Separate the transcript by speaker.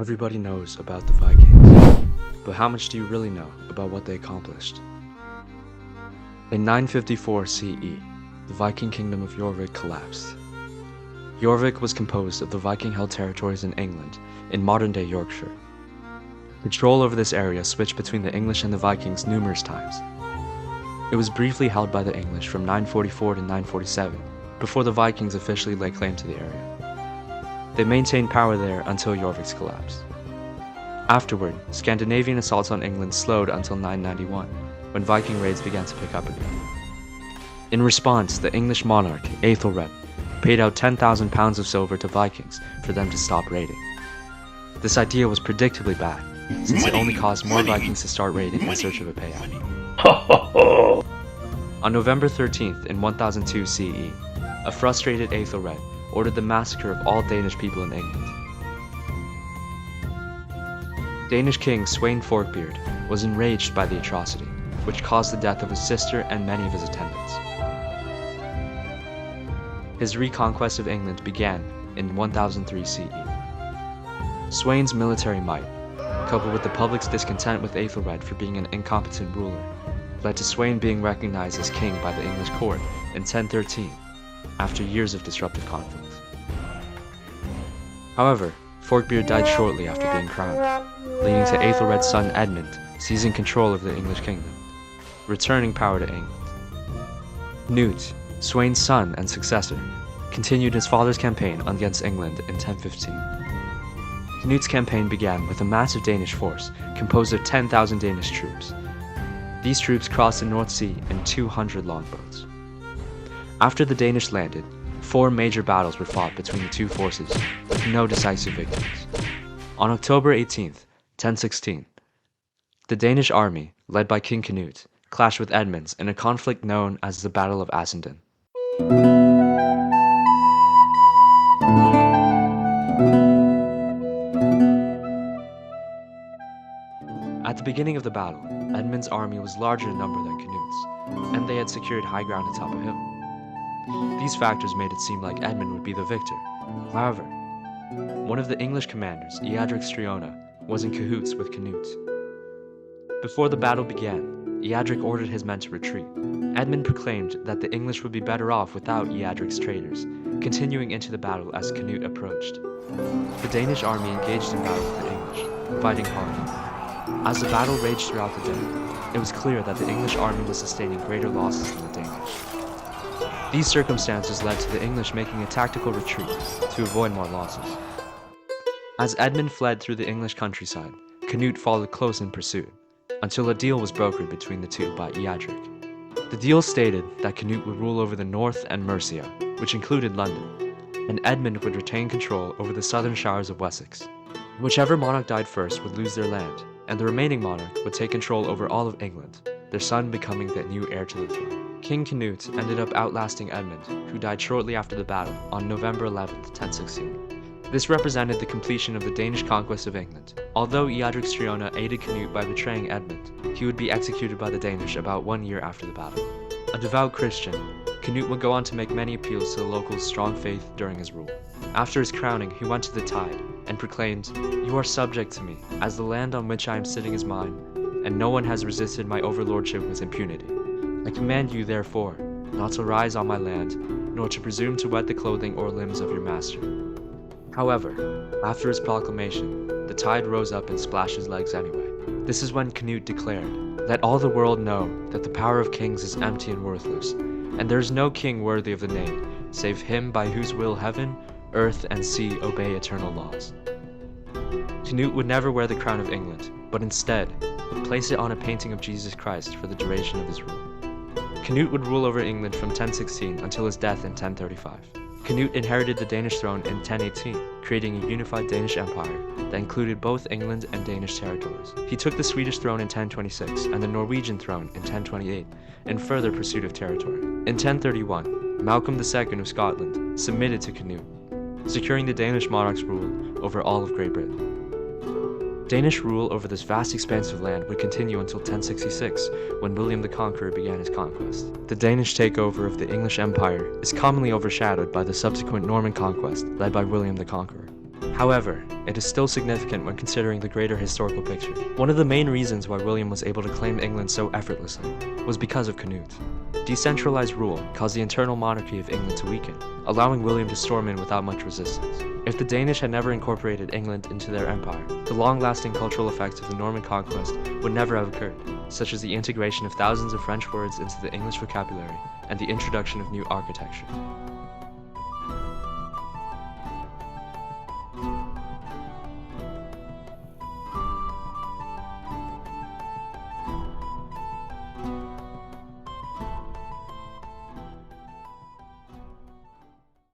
Speaker 1: Everybody knows about the Vikings, but how much do you really know about what they accomplished? In 954 CE, the Viking kingdom of Jorvik collapsed. Jorvik was composed of the Viking-held territories in England, in modern-day Yorkshire. Control over this area switched between the English and the Vikings numerous times. It was briefly held by the English from 944 to 947, before the Vikings officially laid claim to the area. They maintained power there until Jorvik's collapse. Afterward, Scandinavian assaults on England slowed until 991, when Viking raids began to pick up again. In response, the English monarch, Aethelred, paid out 10,000 pounds of silver to Vikings for them to stop raiding. This idea was predictably bad, since it only caused more Vikings to start raiding in search of a payout. On November 13th in 1002 CE, a frustrated Aethelred ordered the massacre of all Danish people in England. Danish king Sweyn Forkbeard was enraged by the atrocity, which caused the death of his sister and many of his attendants. His reconquest of England began in 1003 CE. Sweyn's military might, coupled with the public's discontent with Aethelred for being an incompetent ruler, led to Sweyn being recognized as king by the English court in 1013, after years of disruptive conflict. However, Forkbeard died shortly after being crowned, leading to Aethelred's son Edmund seizing control of the English kingdom, returning power to England. Knut, Sweyn's son and successor, continued his father's campaign against England in 1015. Knut's campaign began with a massive Danish force composed of 10,000 Danish troops. These troops crossed the North Sea in 200 longboats. After the Danish landed, 4 major battles were fought between the two forces, with no decisive victories. On October 18th, 1016, the Danish army, led by King Canute, clashed with Edmund's in a conflict known as the Battle of Assandun. At the beginning of the battle, Edmund's army was larger in number than Canute's, and they had secured high ground atop a hill. These factors made it seem like Edmund would be the victor. However, one of the English commanders, Eadric Striona, was in cahoots with Canute. Before the battle began, Eadric ordered his men to retreat. Edmund proclaimed that the English would be better off without Eadric's traitors, continuing into the battle as Canute approached. The Danish army engaged in battle with the English, fighting hard. As the battle raged throughout the day, it was clear that the English army was sustaining greater losses than the Danish. These circumstances led to the English making a tactical retreat to avoid more losses. As Edmund fled through the English countryside, Canute followed close in pursuit, until a deal was brokered between the two by Eadric. The deal stated that Canute would rule over the north and Mercia, which included London, and Edmund would retain control over the southern shires of Wessex. Whichever monarch died first would lose their land, and the remaining monarch would take control over all of England, their son becoming the new heir to the throne. King Canute ended up outlasting Edmund, who died shortly after the battle on November 11, 1016. This represented the completion of the Danish conquest of England. Although Eadric Striona aided Canute by betraying Edmund, he would be executed by the Danish about 1 year after the battle. A devout Christian, Canute would go on to make many appeals to the locals' strong faith during his rule. After his crowning, he went to the tide and proclaimed, "You are subject to me, as the land on which I am sitting is mine, and no one has resisted my overlordship with impunity. I command you, therefore, not to rise on my land, nor to presume to wet the clothing or limbs of your master." However, after his proclamation, the tide rose up and splashed his legs anyway. This is when Canute declared, "Let all the world know that the power of kings is empty and worthless, and there is no king worthy of the name, save him by whose will heaven, earth, and sea obey eternal laws." Canute would never wear the crown of England, but instead, would place it on a painting of Jesus Christ for the duration of his rule. Canute would rule over England from 1016 until his death in 1035. Canute inherited the Danish throne in 1018, creating a unified Danish empire that included both England and Danish territories. He took the Swedish throne in 1026 and the Norwegian throne in 1028 in further pursuit of territory. In 1031, Malcolm II of Scotland submitted to Canute, securing the Danish monarch's rule over all of Great Britain. Danish rule over this vast expanse of land would continue until 1066, when William the Conqueror began his conquest. The Danish takeover of the English Empire is commonly overshadowed by the subsequent Norman conquest led by William the Conqueror. However, it is still significant when considering the greater historical picture. One of the main reasons why William was able to claim England so effortlessly was because of Canute. Decentralized rule caused the internal monarchy of England to weaken, allowing William to storm in without much resistance. If the Danish had never incorporated England into their empire, the long-lasting cultural effects of the Norman conquest would never have occurred, such as the integration of thousands of French words into the English vocabulary and the introduction of new architecture.